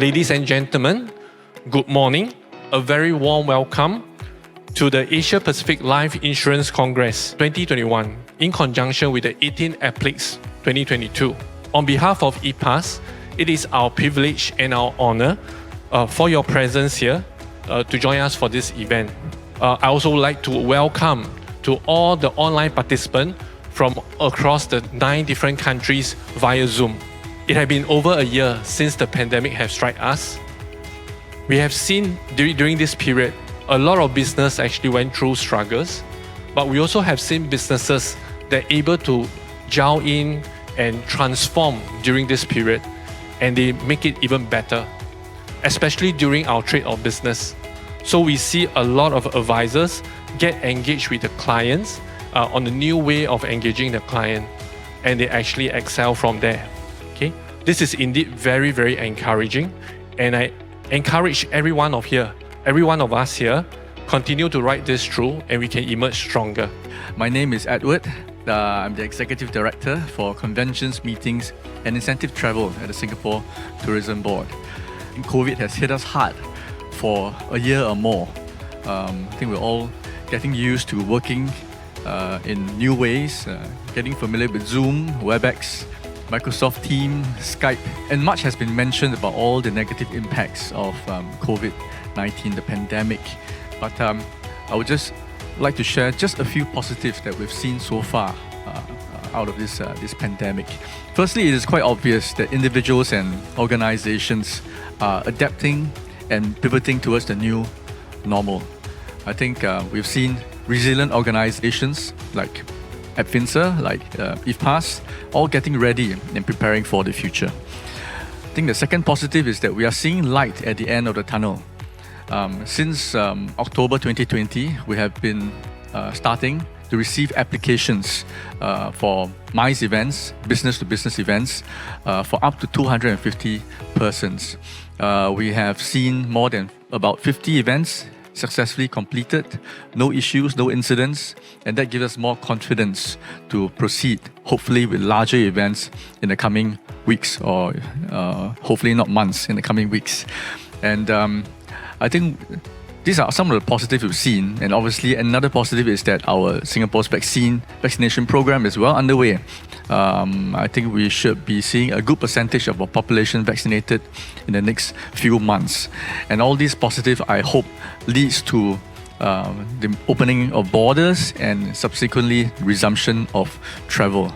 Ladies and gentlemen, good morning. A very warm welcome to the Asia Pacific Life Insurance Congress 2021 in conjunction with the 18th APLIX 2022. On behalf of EPAS, it is our privilege and our honor for your presence here to join us for this event. I also would like to welcome to all the online participants from across the 9 different countries via Zoom. It has been over a year since the pandemic has struck us. We have seen during this period, a lot of business actually went through struggles, but we also have seen businesses that are able to gel in and transform during this period, and they make it even better, especially during our trade or business. So we see a lot of advisors get engaged with the clients on the new way of engaging the client, and they actually excel from there. Okay, this is indeed very, very encouraging, and I encourage every one of us here, continue to ride this through, and we can emerge stronger. My name is Edward. I'm the Executive Director for Conventions, Meetings and Incentive Travel at the Singapore Tourism Board. COVID has hit us hard for a year or more. I think we're all getting used to working in new ways, getting familiar with Zoom, WebEx, Microsoft Teams, Skype, and much has been mentioned about all the negative impacts of COVID-19, the pandemic. But I would just like to share just a few positives that we've seen so far out of this pandemic. Firstly, it is quite obvious that individuals and organizations are adapting and pivoting towards the new normal. I think we've seen resilient organizations like Advinsa, like EPAS, all getting ready and preparing for the future. I think the second positive is that we are seeing light at the end of the tunnel. Since October 2020, we have been starting to receive applications for MICE events, business-to-business events, for up to 250 persons. We have seen more than about 50 events successfully completed, no issues, no incidents, and that gives us more confidence to proceed, hopefully with larger events in the coming weeks, or hopefully not months, in the coming weeks. And I think these are some of the positives we've seen, and obviously another positive is that our Singapore's vaccination program is well underway. I think we should be seeing a good percentage of our population vaccinated in the next few months. And all these positive, I hope, leads to the opening of borders and subsequently resumption of travel.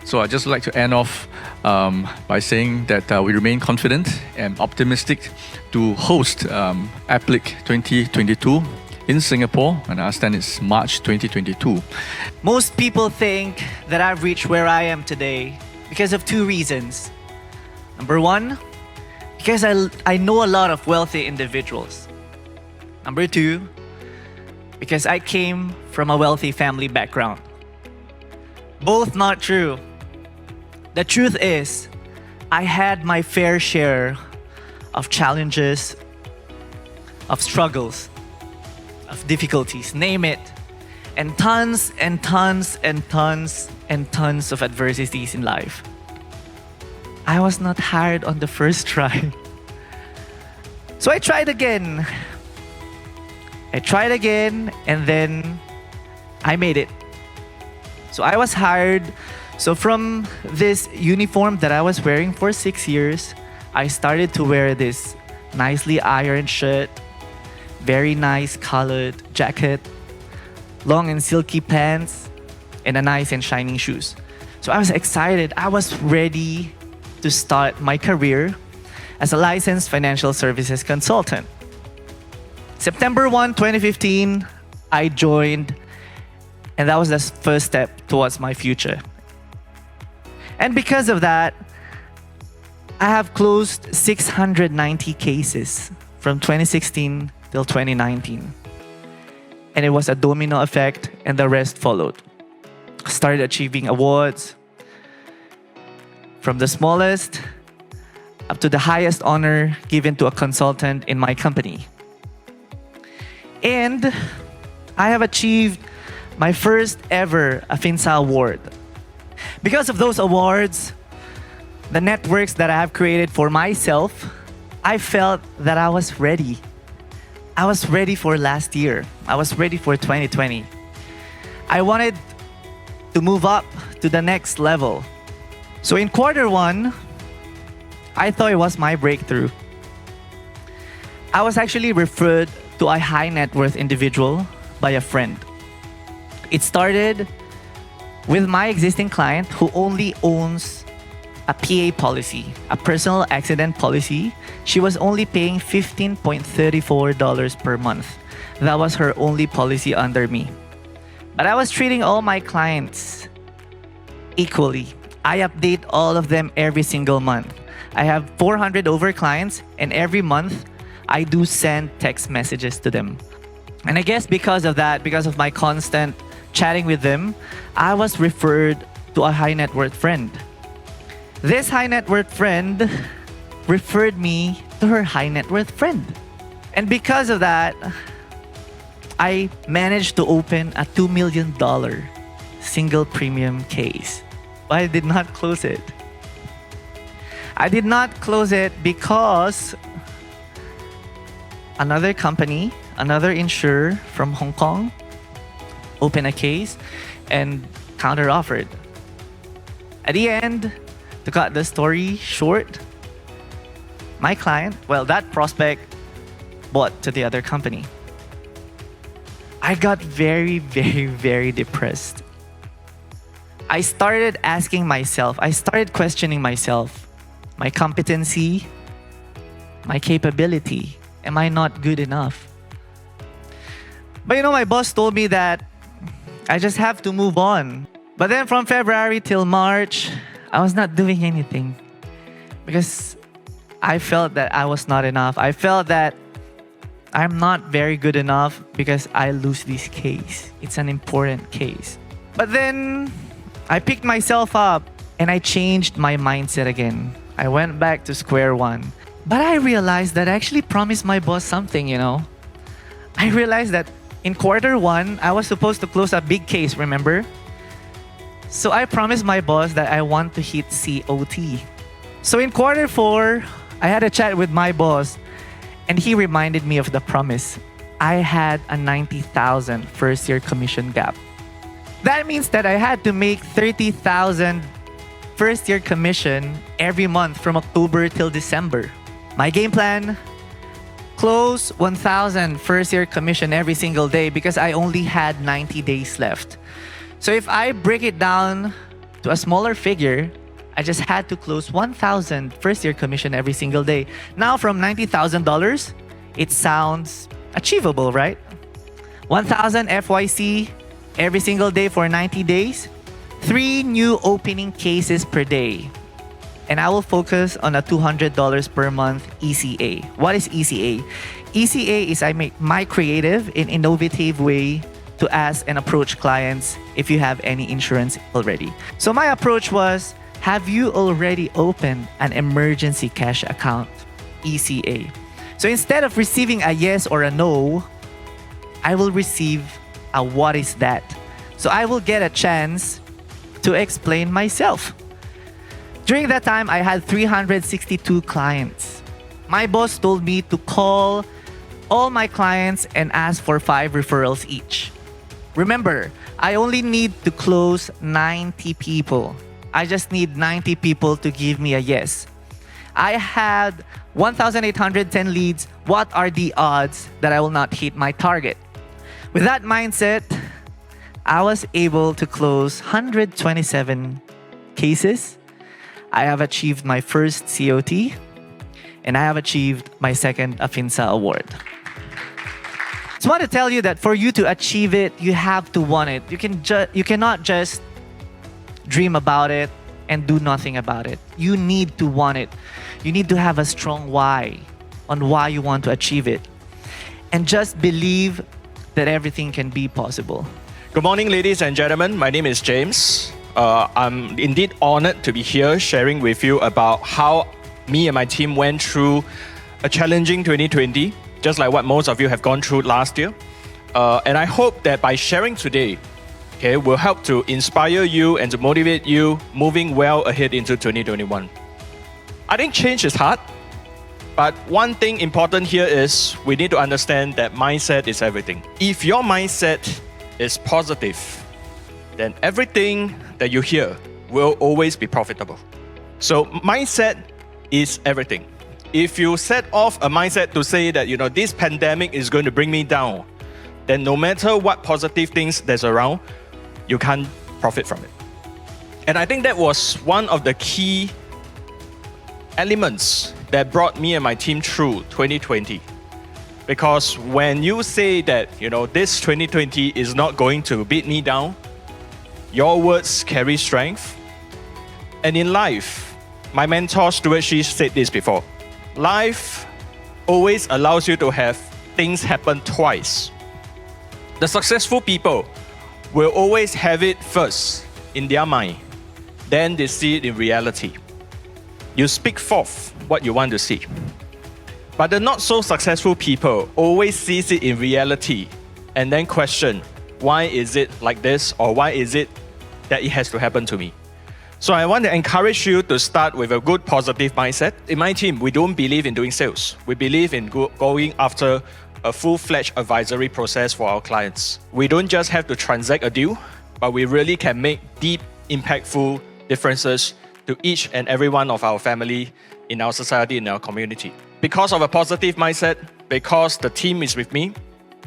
So I'd just like to end off by saying that we remain confident and optimistic to host APLIC 2022 in Singapore, and I understand it's March 2022. Most people think that I've reached where I am today because of 2 reasons. Number 1, because I know a lot of wealthy individuals. Number 2, because I came from a wealthy family background. Both not true. The truth is, I had my fair share of challenges, of struggles, of difficulties, name it, and tons and tons and tons and tons of adversities in life. I was not hired on the first try. So I tried again. And then I made it. So I was hired. So from this uniform that I was wearing for 6 years, I started to wear this nicely ironed shirt, very nice colored jacket, long and silky pants, and a nice and shining shoes. So I was excited. I was ready to start my career as a licensed financial services consultant. September 1, 2015, I joined, and that was the first step towards my future. And because of that, I have closed 690 cases from 2016 till 2019. And it was a domino effect, and the rest followed. Started achieving awards from the smallest up to the highest honor given to a consultant in my company. And I have achieved my first ever Afinsa award. Because of those awards, the networks that I have created for myself I felt that I was ready. I was ready for last year. I was ready for 2020. I wanted to move up to the next level. So in quarter one, I thought it was my breakthrough. I was actually referred to a high net worth individual by a friend. It started with my existing client who only owns a PA policy, a personal accident policy. She was only paying $15.34 per month. That was her only policy under me. But I was treating all my clients equally. I update all of them every single month. I have 400 over clients, and every month I do send text messages to them. And I guess because of that, because of my constant chatting with them, I was referred to a high net worth friend. This high net worth friend referred me to her high net worth friend. And because of that, I managed to open a $2 million single premium case. But I did not close it. I did not close it because another company, another insurer from Hong Kong opened a case and counter-offered. At the end, to cut the story short, my client, well, that prospect bought to the other company. I got very, very, very depressed. I started asking myself, I started questioning myself, my competency, my capability. Am I not good enough? But my boss told me that I just have to move on. But then from February till March, I was not doing anything because I felt that I was not enough. I felt that I'm not very good enough because I lose this case. It's an important case. But then I picked myself up and I changed my mindset again. I went back to square one. But I realized that I actually promised my boss something, I realized that in quarter one, I was supposed to close a big case, remember? So I promised my boss that I want to hit COT. So in quarter four, I had a chat with my boss and he reminded me of the promise. I had a 90,000 first year commission gap. That means that I had to make 30,000 first year commission every month from October till December. My game plan, close 1,000 first year commission every single day because I only had 90 days left. So if I break it down to a smaller figure, I just had to close 1,000 first year commission every single day. Now from $90,000, it sounds achievable, right? 1,000 FYC every single day for 90 days, 3 new opening cases per day. And I will focus on a $200 per month ECA. What is ECA? ECA is I make my creative and innovative way to ask and approach clients if you have any insurance already. So my approach was, have you already opened an emergency cash account? ECA. So instead of receiving a yes or a no, I will receive a what is that? So I will get a chance to explain myself. During that time, I had 362 clients. My boss told me to call all my clients and ask for 5 referrals each. Remember, I only need to close 90 people. I just need 90 people to give me a yes. I had 1,810 leads. What are the odds that I will not hit my target? With that mindset, I was able to close 127 cases. I have achieved my first COT, and I have achieved my second AFINSA award. So I want to tell you that for you to achieve it, you have to want it. You cannot just dream about it and do nothing about it. You need to want it. You need to have a strong why on why you want to achieve it. And just believe that everything can be possible. Good morning, ladies and gentlemen. My name is James. I'm indeed honored to be here sharing with you about how me and my team went through a challenging 2020, just like what most of you have gone through last year. And I hope that by sharing today, will help to inspire you and to motivate you moving well ahead into 2021. I think change is hard. But one thing important here is we need to understand that mindset is everything. If your mindset is positive, then everything that you hear will always be profitable. So mindset is everything. If you set off a mindset to say that, this pandemic is going to bring me down, then no matter what positive things there's around, you can't profit from it. And I think that was one of the key elements that brought me and my team through 2020. Because when you say that, this 2020 is not going to beat me down, your words carry strength. And in life, my mentor Stuart Shi said this before. Life always allows you to have things happen twice. The successful people will always have it first in their mind, then they see it in reality. You speak forth what you want to see. But the not so successful people always sees it in reality and then question, why is it like this, or why is it that it has to happen to me? So I want to encourage you to start with a good positive mindset. In my team, we don't believe in doing sales. We believe in going after a full-fledged advisory process for our clients. We don't just have to transact a deal, but we really can make deep, impactful differences to each and every one of our family, in our society, in our community. Because of a positive mindset, because the team is with me,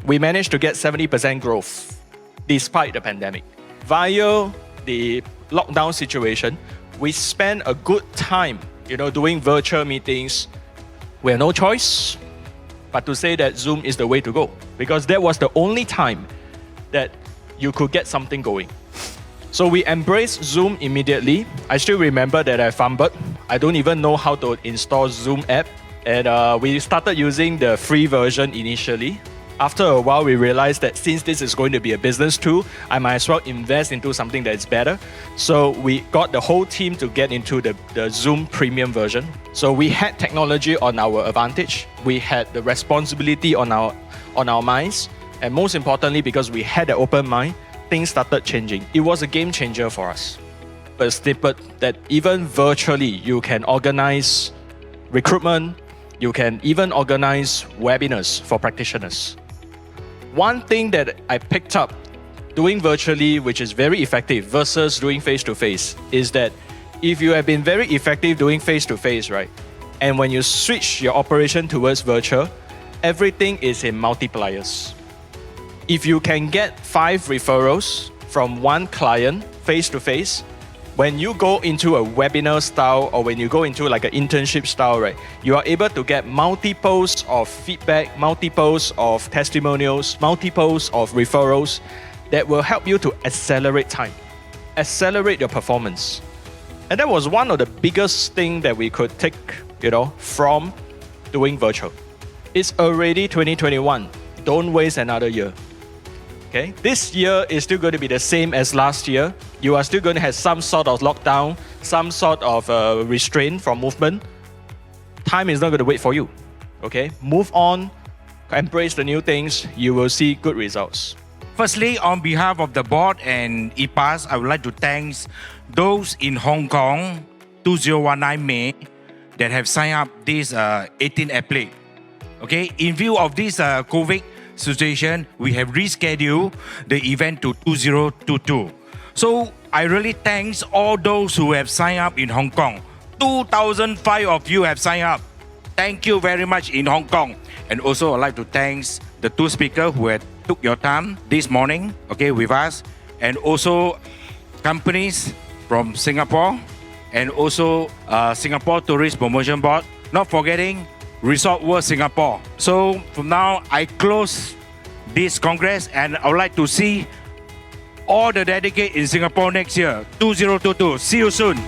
we managed to get 70% growth despite the pandemic. Via the lockdown situation, we spent a good time, doing virtual meetings. We had no choice but to say that Zoom is the way to go, because that was the only time that you could get something going. So we embraced Zoom immediately. I still remember that I fumbled. I don't even know how to install Zoom app. And we started using the free version initially. After a while, we realized that since this is going to be a business tool, I might as well invest into something that is better. So we got the whole team to get into the Zoom premium version. So we had technology on our advantage. We had the responsibility on our minds. And most importantly, because we had an open mind, things started changing. It was a game changer for us. A snippet that even virtually, you can organize recruitment, you can even organize webinars for practitioners. One thing that I picked up doing virtually, which is very effective versus doing face-to-face, is that if you have been very effective doing face-to-face, right, and when you switch your operation towards virtual, everything is in multipliers. If you can get 5 referrals from one client face-to-face, when you go into a webinar style or when you go into like an internship style, right, you are able to get multiples of feedback, multiples of testimonials, multiples of referrals that will help you to accelerate time, accelerate your performance. And that was one of the biggest things that we could take, from doing virtual. It's already 2021. Don't waste another year. Okay, this year is still going to be the same as last year. You are still going to have some sort of lockdown, some sort of restraint from movement. Time is not going to wait for you. Okay, move on, embrace the new things. You will see good results. Firstly, on behalf of the board and EPAS, I would like to thank those in Hong Kong 2019 May that have signed up this 18 athlete. Okay, in view of this COVID situation, we have rescheduled the event to 2022. So I really thanks all those who have signed up in Hong Kong. 2,005 of you have signed up. Thank you very much in Hong Kong. And also I'd like to thank the 2 speakers who had took your time this morning, with us, and also companies from Singapore and also Singapore Tourist Promotion Board. Not forgetting Resort World Singapore. So from now, I close this Congress and I would like to see all the delegates in Singapore next year, 2022. See you soon.